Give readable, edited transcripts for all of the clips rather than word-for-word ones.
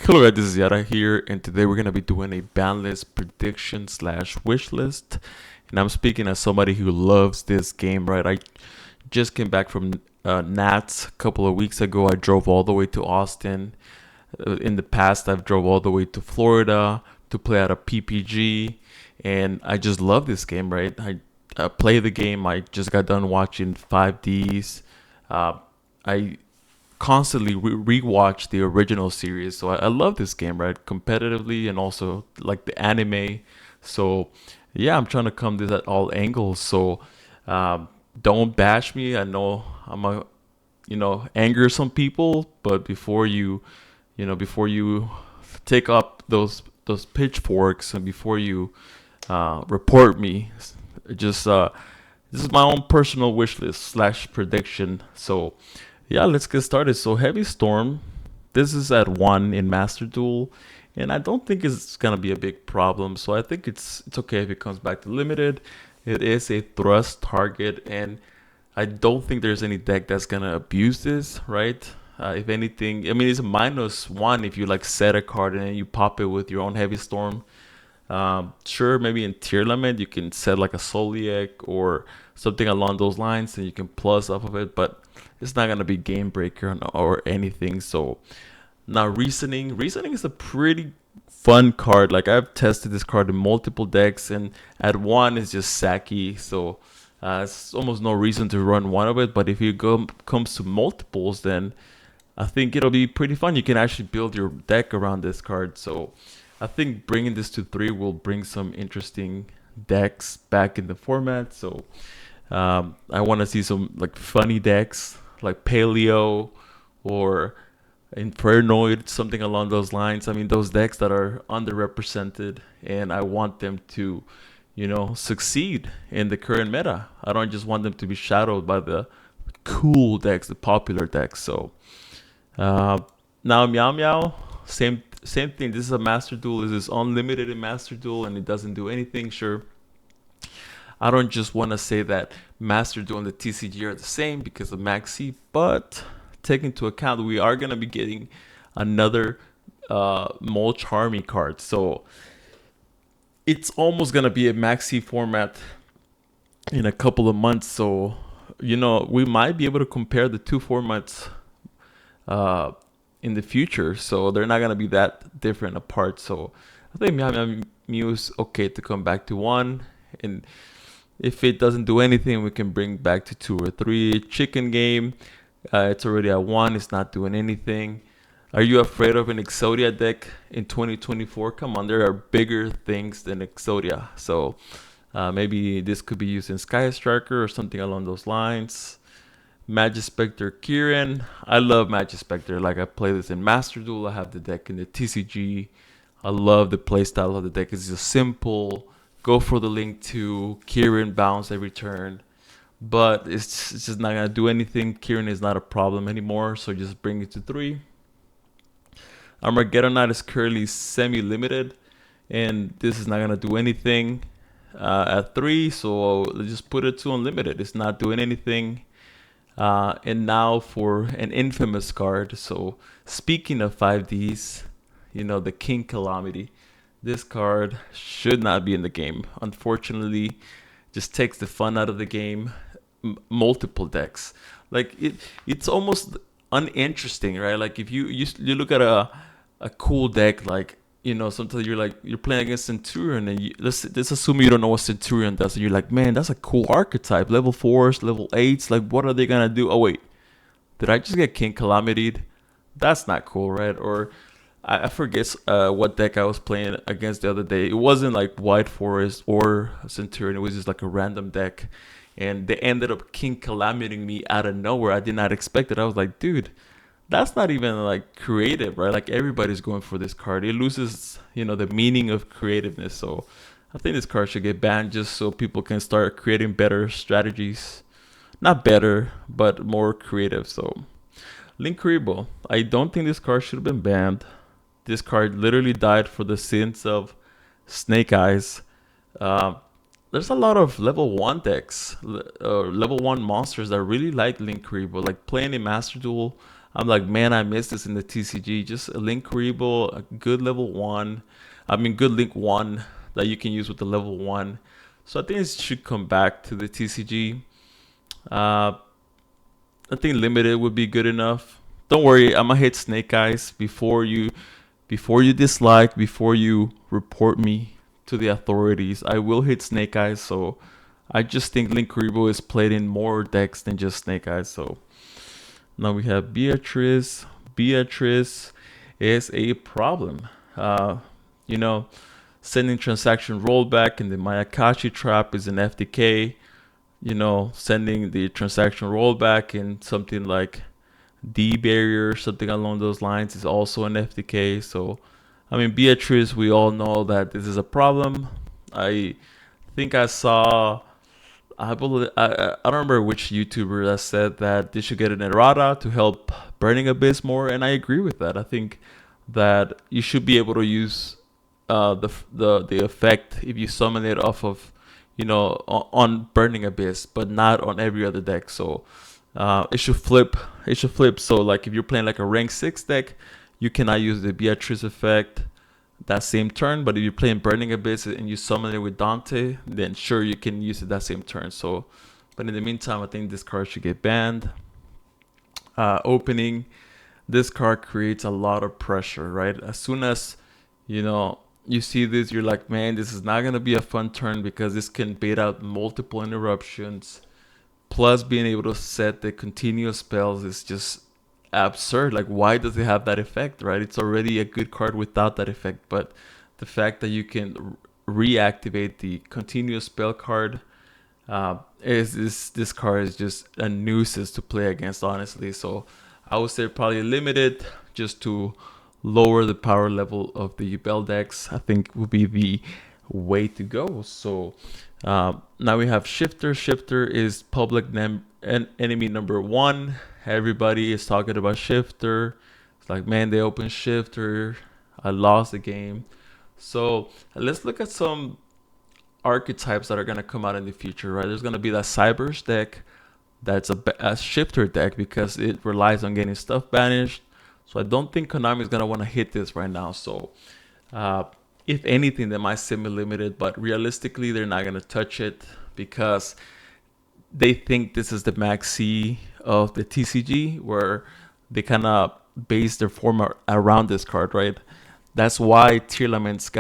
Hello guys, this is Yara here, and today we're gonna be doing a BANLIST prediction slash wish list. And I'm speaking as somebody who loves this game, right? I just came back from Nats a couple of weeks ago. I drove all the way to Austin. In the past, I've drove all the way to Florida to play at a PPG, and I just love this game, right? I play the game. I just got done watching 5Ds. I constantly rewatch the original series. So I love this game, right? Competitively and also like the anime. So yeah, I'm trying to come this at all angles. So don't bash me. I know I'm a anger some people, but before you take up those pitchforks and before you report me, just this is my own personal wish list slash prediction. So yeah, let's get started. So Heavy Storm, this is at 1 in Master Duel, and I don't think it's gonna be a big problem. So I think it's okay if it comes back to limited. It is a thrust target, and I don't think there's any deck that's gonna abuse this, right? If anything, I mean it's a -1 if you like set a card and then you pop it with your own Heavy Storm. Sure, maybe in tier limit you can set like a Soliek or something along those lines, and you can plus off of it, but it's not gonna be game breaker or anything. So now reasoning is a pretty fun card. Like I've tested this card in multiple decks, and at 1 it's just Saki, so it's almost no reason to run one of it. But if you go comes to multiples, then I think it'll be pretty fun. You can actually build your deck around this card. So I think bringing this to 3 will bring some interesting decks back in the format. So I want to see some like funny decks like Paleo or Infernoid, something along those lines. I mean, those decks that are underrepresented, and I want them to, succeed in the current meta. I don't just want them to be shadowed by the cool decks, the popular decks. So uh, now Meow Meow, same thing. This is a Master Duel. This is unlimited in Master Duel, and it doesn't do anything. Sure, I don't just want to say that Master Duel and the TCG are the same because of Maxi, but take into account we are gonna be getting another Mulch Army card, so it's almost gonna be a Maxi format in a couple of months. So we might be able to compare the two formats uh, in the future, so they're not gonna be that different apart. So I think Mew is okay to come back to 1, and if it doesn't do anything, we can bring back to 2 or 3. Chicken game, it's already at 1. It's not doing anything. Are you afraid of an Exodia deck in 2024? Come on, there are bigger things than Exodia. So maybe this could be used in Sky Striker or something along those lines. Magispector Kieran. I love Magispector. Like I play this in Master Duel. I have the deck in the TCG. I love the playstyle of the deck. It's just simple. Go for the link to Kieran, bounce every turn. But it's just not gonna do anything. Kieran is not a problem anymore, so just bring it to 3. Armageddon Knight is currently semi-limited, and this is not gonna do anything at 3. So let's just put it to unlimited. It's not doing anything. And now for an infamous card. So speaking of 5Ds, the King Calamity. This card should not be in the game. Unfortunately, just takes the fun out of the game. Multiple decks, like it's almost uninteresting, right? Like if you look at a cool deck, like sometimes you're playing against Centurion, and let's assume you don't know what Centurion does, and you're like, man, that's a cool archetype. Level 4s, level 8s, like what are they gonna do? Oh wait, did I just get King Calamity? That's not cool, right? Or I forget what deck I was playing against the other day. It wasn't like White Forest or Centurion. It was just like a random deck. And they ended up King Calamity me out of nowhere. I did not expect it. I was like, dude, that's not even like creative, right? Like everybody's going for this card. It loses, the meaning of creativeness. So I think this card should get banned just so people can start creating better strategies. Not better, but more creative. So Linkuriboh. I don't think this card should have been banned. This card literally died for the sins of Snake Eyes. Uh, there's a lot of level 1 decks, level 1 monsters that really like Linkuriboh. Like playing in Master Duel, I'm like, man, I missed this in the TCG. Just a Link Kuriboh, a good level 1. I mean, good Link 1 that you can use with the level 1. So I think it should come back to the TCG. I think limited would be good enough. Don't worry, I'm gonna hit Snake Eyes before you dislike, before you report me to the authorities. I will hit Snake Eyes, so I just think Link Kuriboh is played in more decks than just Snake Eyes. So now we have Beatrice. Beatrice is a problem. You know, sending transaction rollback and the Mayakashi trap is an FTK. You know, sending the transaction rollback in something like D barrier, something along those lines is also an FTK. So, I mean, Beatrice, we all know that this is a problem. I think I saw, I believe, I don't remember which YouTuber that said that they should get an errata to help Burning Abyss more, and I agree with that. I think that you should be able to use the effect if you summon it off of, you know, on Burning Abyss, but not on every other deck. So it should flip. It should flip. So like if you're playing like a rank 6 deck, you cannot use the Beatrice effect that same turn. But if you're playing Burning Abyss and you summon it with Dante, then sure you can use it that same turn. So, but in the meantime, I think this card should get banned. Opening, this card creates a lot of pressure, right? As soon as you know you see this, you're like, man, this is not gonna be a fun turn because this can bait out multiple interruptions. Plus, being able to set the continuous spells is just absurd. Like, why does it have that effect, right? It's already a good card without that effect, but the fact that you can reactivate the continuous spell card is this card is just a nuisance to play against, honestly. So I would say probably limited just to lower the power level of the Bell decks. I think would be the way to go. So now we have Shifter. Shifter is public enemy number 1. Everybody is talking about Shifter. It's like, man, they opened Shifter. I lost the game. So let's look at some archetypes that are going to come out in the future, right? There's going to be that Cybers deck that's a Shifter deck because it relies on getting stuff banished. So I don't think Konami is going to want to hit this right now. So if anything, they might semi-limited, but realistically, they're not going to touch it because they think this is the max C of the TCG, where they kind of base their format around this card, right? That's why Tearlaments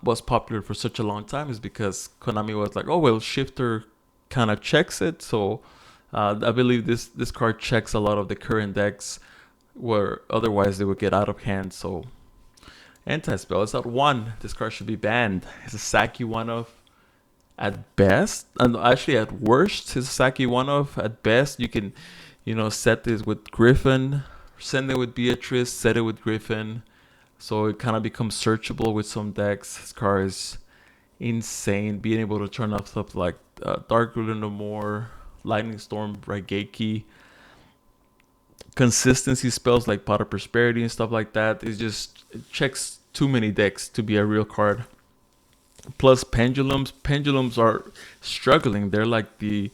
was popular for such a long time, is because Konami was like, oh, well, Shifter kind of checks it. So I believe this card checks a lot of the current decks where otherwise they would get out of hand. So Anti-Spell is at 1. This card should be banned. It's a Saki 1-of at best, and actually at worst it's a Saki 1-of. At best, you can, you know, set this with Griffin, send it with Beatrice, set it with Griffin, so it kind of becomes searchable with some decks. This card is insane. Being able to turn off stuff like Dark Ruler No More, Lightning Storm, Raigeki, consistency spells like Pot of Prosperity and stuff like that. It checks too many decks to be a real card. Plus pendulums. Pendulums are struggling. They're like the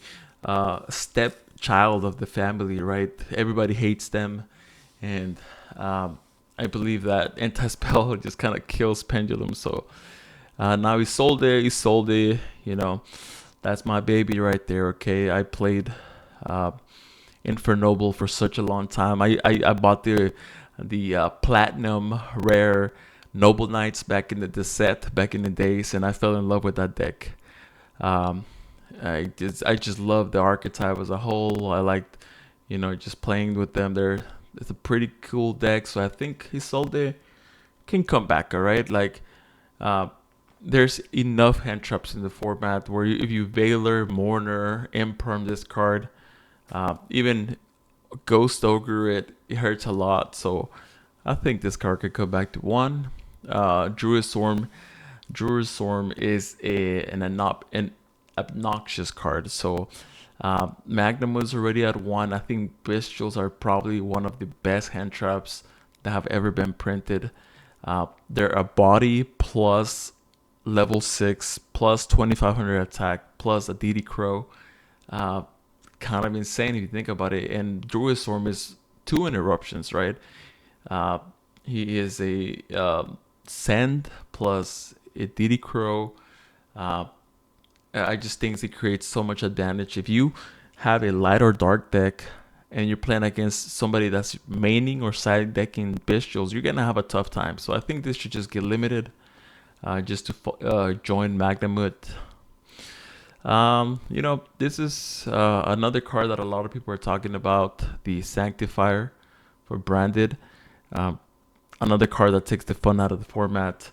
stepchild of the family, right? Everybody hates them, and I believe that Anti-Spell just kind of kills pendulum. So now Isolde, you know, that's my baby right there. Okay, I played Infernoble for such a long time. I bought the platinum rare Noble Knights back in the set back in the days, and I fell in love with that deck. I just love the archetype as a whole. I liked, you know, just playing with them. It's a pretty cool deck. So I think Isolde can come back. All right, like there's enough hand traps in the format where if you Veiler, Mourner, Imperm this card, even Ghost Ogre, it hurts a lot. So I think this card could come back to 1. Druid Storm is an obnoxious card. So Magnum was already at 1. I think Bestials are probably one of the best hand traps that have ever been printed. They're a body plus level 6 plus 2500 attack plus a DD Crow. Kind of insane if you think about it. And Druid Storm is two interruptions, right? He is a Send plus a DD Crow. I just think it creates so much advantage. If you have a light or dark deck and you're playing against somebody that's maining or side decking bestials, you're gonna have a tough time. So I think this should just get limited, just to join Magnamut. This is another card that a lot of people are talking about, the Sanctifier for branded. Another card that takes the fun out of the format.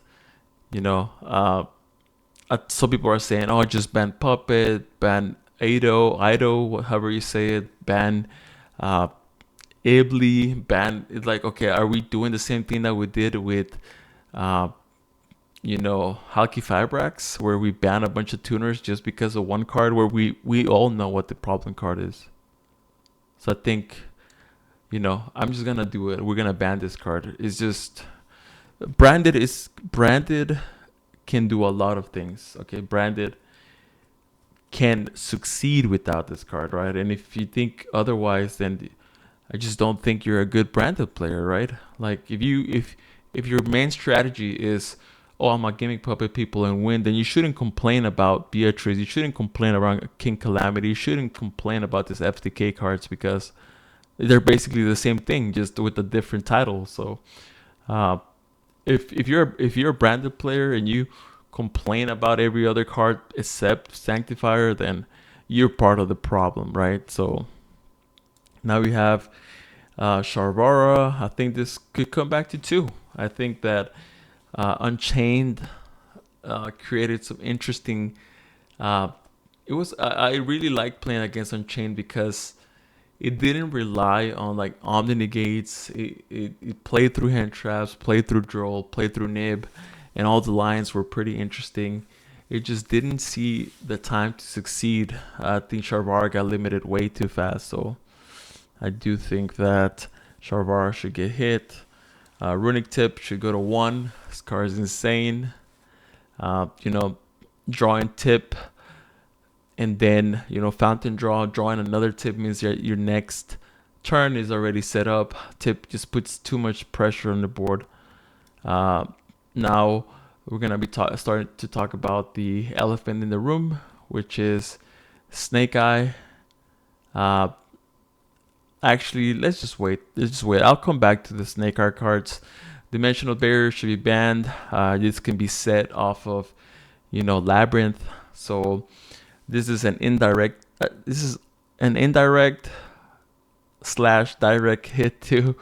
Some people are saying, oh, just ban Puppet, ban Ido, however you say it, ban Ibli, ban. It's like, okay, are we doing the same thing that we did with Halki Fabrax, where we ban a bunch of tuners just because of one card, where we all know what the problem card is? So I think, I'm just gonna do it. We're gonna ban this card. It's just branded can do a lot of things. Okay, branded can succeed without this card, right? And if you think otherwise, then I just don't think you're a good branded player, right? Like if your main strategy is, oh, I'm a gimmick puppet people and win, then you shouldn't complain about Beatrice. You shouldn't complain around King Calamity. You shouldn't complain about this FTK cards, because they're basically the same thing, just with a different title. So if you're a branded player and you complain about every other card except Sanctifier, then you're part of the problem, right? So now we have Sharvara. I think this could come back to 2. I think that Unchained created some interesting. I really like playing against Unchained because it didn't rely on like Omni Negates. It played through hand traps, played through Droll, played through Nib, and all the lines were pretty interesting. It just didn't see the time to succeed. I think Sharvara got limited way too fast, so I do think that Sharvara should get hit. Runick tip should go to 1. This card is insane. Drawing tip, and then fountain drawing another tip means your next turn is already set up. Tip just puts too much pressure on the board. Now we're gonna be starting to talk about the elephant in the room, which is Snake Eye. Actually, let's just wait. I'll come back to the Snake Eye cards. Dimensional Barrier should be banned. This can be set off of Labyrinth. So this is an indirect. Slash direct hit to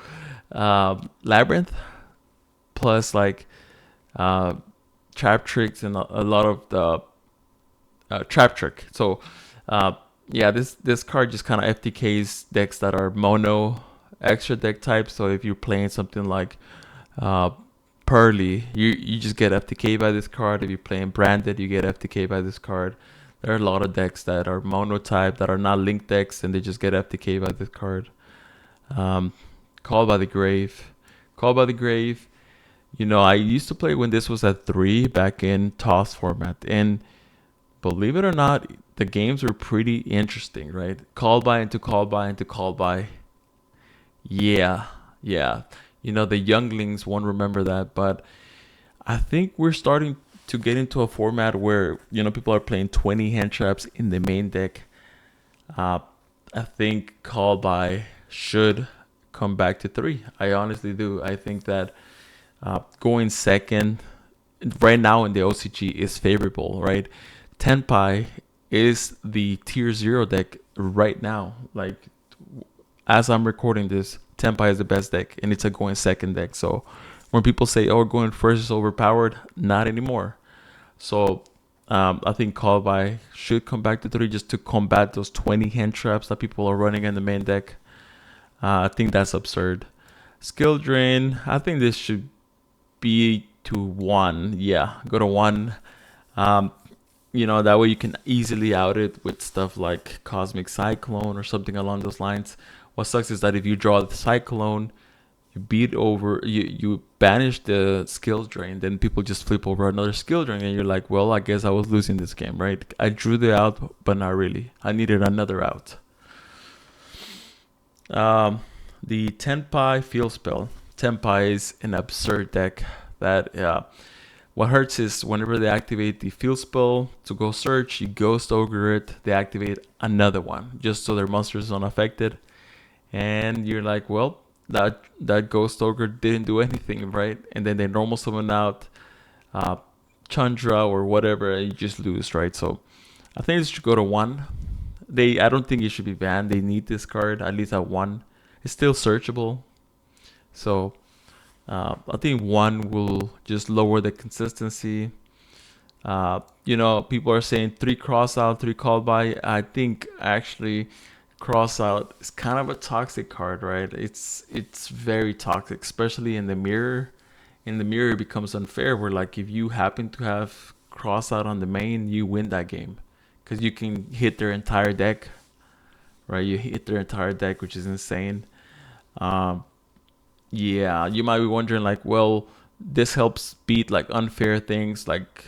Labyrinth, plus like trap tricks and a lot of the trap trick. So this card just kind of FTKs decks that are mono extra deck types. So if you're playing something like Pearly, you just get FTK by this card. If you're playing Branded, you get FTK by this card. There are a lot of decks that are mono type, that are not linked decks, and they just get FTK by this card. Call by the Grave. I used to play when this was at 3 back in TOS format, and believe it or not, the games were pretty interesting, right? Call by into call by into call by. Yeah. The younglings won't remember that, but I think we're starting to get into a format where people are playing 20 hand traps in the main deck. I think call by should come back to 3. I honestly do. I think that going second right now in the OCG is favorable, right? Tenpai is the tier 0 deck right now. Like, as I'm recording this, Tenpai is the best deck, and it's a going second deck. So when people say, oh, going first is overpowered, not anymore. So I think Call by should come back to 3 just to combat those 20 hand traps that people are running in the main deck. I think that's absurd. Skill Drain, I think this should be to 1. Yeah, go to 1. That way you can easily out it with stuff like Cosmic Cyclone or something along those lines. What sucks is that if you draw the Cyclone, you banish the skill drain, then people just flip over another skill drain, and you're like, well, I guess I was losing this game, right? I drew the out, but not really. I needed another out. the Tenpai field spell. Tenpai is an absurd deck that what hurts is whenever they activate the field spell to go search, you ghost ogre it, they activate another one just so their monsters is unaffected. And you're like, well, that ghost ogre didn't do anything, right? And then they normal summon out Chandra or whatever, and you just lose, right? So I think it should go to 1. I don't think it should be banned. They need this card at least at 1. It's still searchable, so I think 1 will just lower the consistency. People are saying 3 cross out, 3 call by. I think actually Crossout is kind of a toxic card, right? It's very toxic, especially in the mirror. In the mirror, it becomes unfair. Where like if you happen to have Crossout on the main, you win that game because you can hit their entire deck, right? You hit their entire deck, which is insane. Yeah, you might be wondering like, well, this helps beat like unfair things like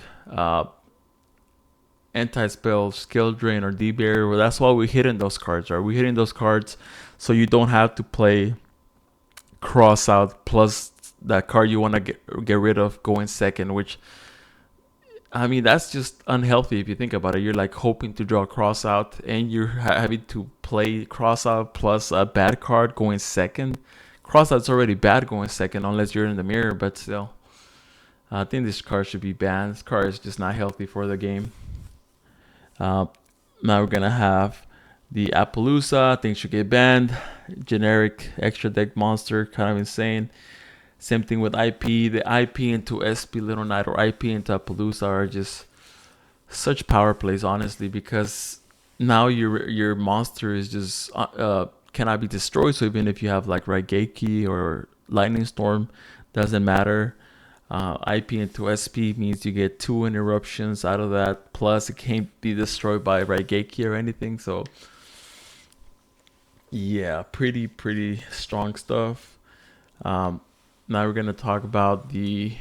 anti-spell, skill drain, or D-barrier. Well, that's why we're hitting those cards, right? We're hitting those cards so you don't have to play cross out plus that card you want to get rid of going second, which I mean that's just unhealthy if you think about it. You're like hoping to draw cross out and you're having to play cross out plus a bad card going second. Cross out's already bad going second unless you're in the mirror, but still. I think this card should be banned. This card is just not healthy for the game. Now we're gonna have the Appaloosa. I think should get banned. Generic extra deck monster, kind of insane. Same thing with IP. The IP into SP Little Knight or IP into Appaloosa are just such power plays, honestly, because now your monster is just cannot be destroyed. So even if you have like Raigeki or Lightning Storm, doesn't matter. IP into SP means you get 2 interruptions out of that. Plus, it can't be destroyed by Raigeki or anything. So, yeah, pretty strong stuff. Now we're gonna talk about the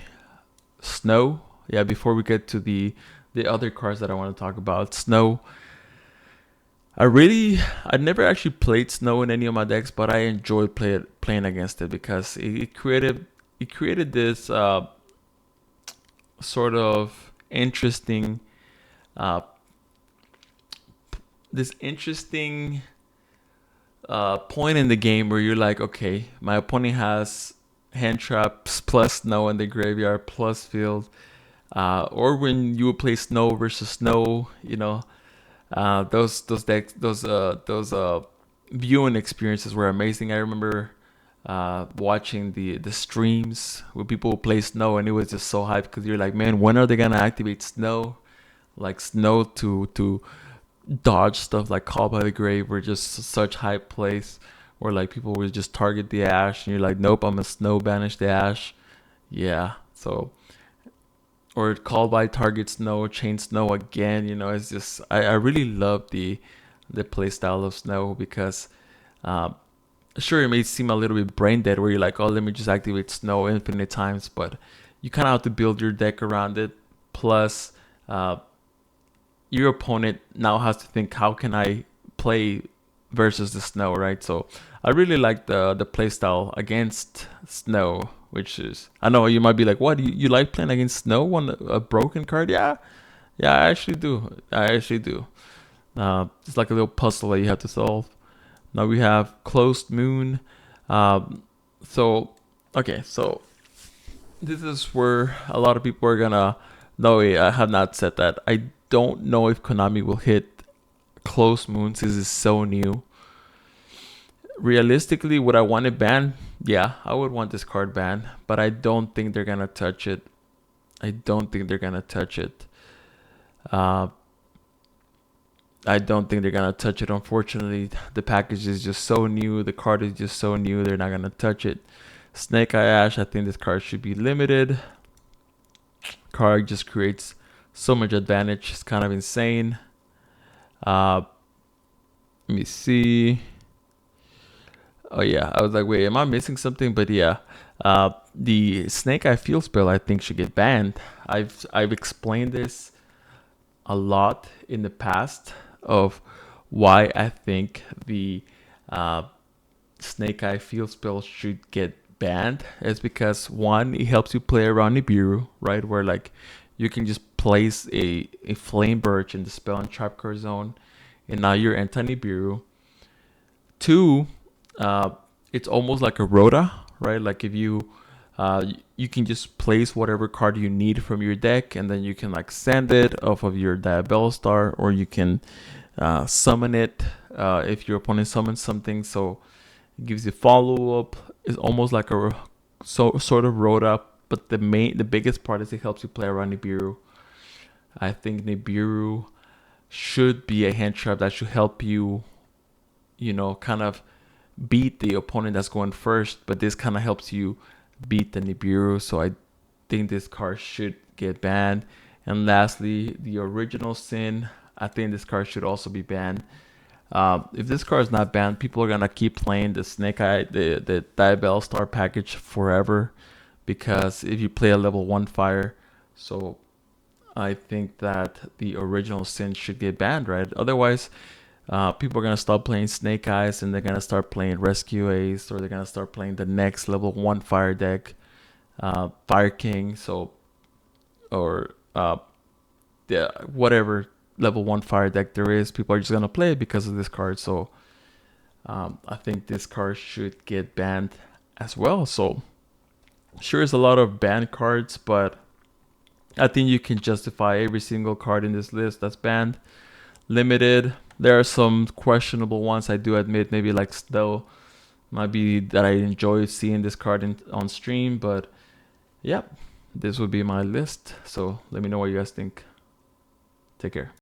Snow. Yeah, before we get to the other cards that I want to talk about, Snow. I never actually played Snow in any of my decks, but I enjoyed playing against it because it created this sort of interesting point in the game where you're like, okay, my opponent has hand traps plus Snow in the graveyard plus field, or when you would play Snow versus Snow, those decks, those viewing experiences were amazing. I remember watching the streams where people would play Snow, and it was just so hyped because you're like, man, when are they gonna activate Snow? Like Snow to dodge stuff like Call by the Grave were just such hype plays where like people would just target the Ash, and you're like, nope, I'm a Snow banish the Ash. Yeah, so or Call by target Snow, chain Snow again. It's just I really love the play style of Snow because sure, it may seem a little bit brain dead where you're like, oh, let me just activate Snow infinite times, but you kind of have to build your deck around it. Plus, your opponent now has to think, how can I play versus the Snow, right? So I really like the play style against Snow, which is, I know you might be like, what, you like playing against Snow on a broken card? Yeah, I actually do. It's like a little puzzle that you have to solve. Now we have Closed Moon. So this is where a lot of people are gonna. No, I have not said that. I don't know if Konami will hit Closed Moon since it's so new. Realistically, would I want it banned? Yeah, I would want this card banned, but I don't think they're gonna touch it. I don't think they're gonna touch it. Unfortunately, the package is just so new. The card is just so new. They're not gonna touch it. Snake Eye Ash. I think this card should be limited. Card just creates so much advantage. It's kind of insane. Let me see. Oh yeah, I was like, wait, am I missing something? But yeah, the Snake Eye Field spell I think should get banned. I've explained this a lot in the past of why I think the Snake Eye field spell should get banned is because one, it helps you play around Nibiru, right? Where like you can just place a Flame Birch in the spell and trap card zone, and now you're anti Nibiru. Two, it's almost like a Rhoda, right? Like if you can just place whatever card you need from your deck, and then you can like send it off of your Diabell Star, or you can summon it if your opponent summons something. So it gives you follow up. It's almost like a sort of Rhoda, but the biggest part is it helps you play around Nibiru. I think Nibiru should be a hand trap that should help you, kind of beat the opponent that's going first, but this kind of helps you beat the Nibiru. So I think this card should get banned. And lastly, the Original Sin. I think this card should also be banned. If this card is not banned, people are gonna keep playing the Snake Eye, the Diabell Star package forever, because if you play a level 1 fire, so I think that the Original Sin should get banned, right? Otherwise, people are gonna stop playing Snake Eyes and they're gonna start playing Rescue Ace, or they're gonna start playing the next level 1 fire deck, Fire King, or whatever level 1 fire deck there is. People are just gonna play it because of this card. So I think this card should get banned as well. So sure, there's a lot of banned cards, but I think you can justify every single card in this list that's banned. Limited, there are some questionable ones, I do admit. Maybe like Snow might be that I enjoy seeing this card on stream, but yeah, this would be my list. So let me know what you guys think. Take care.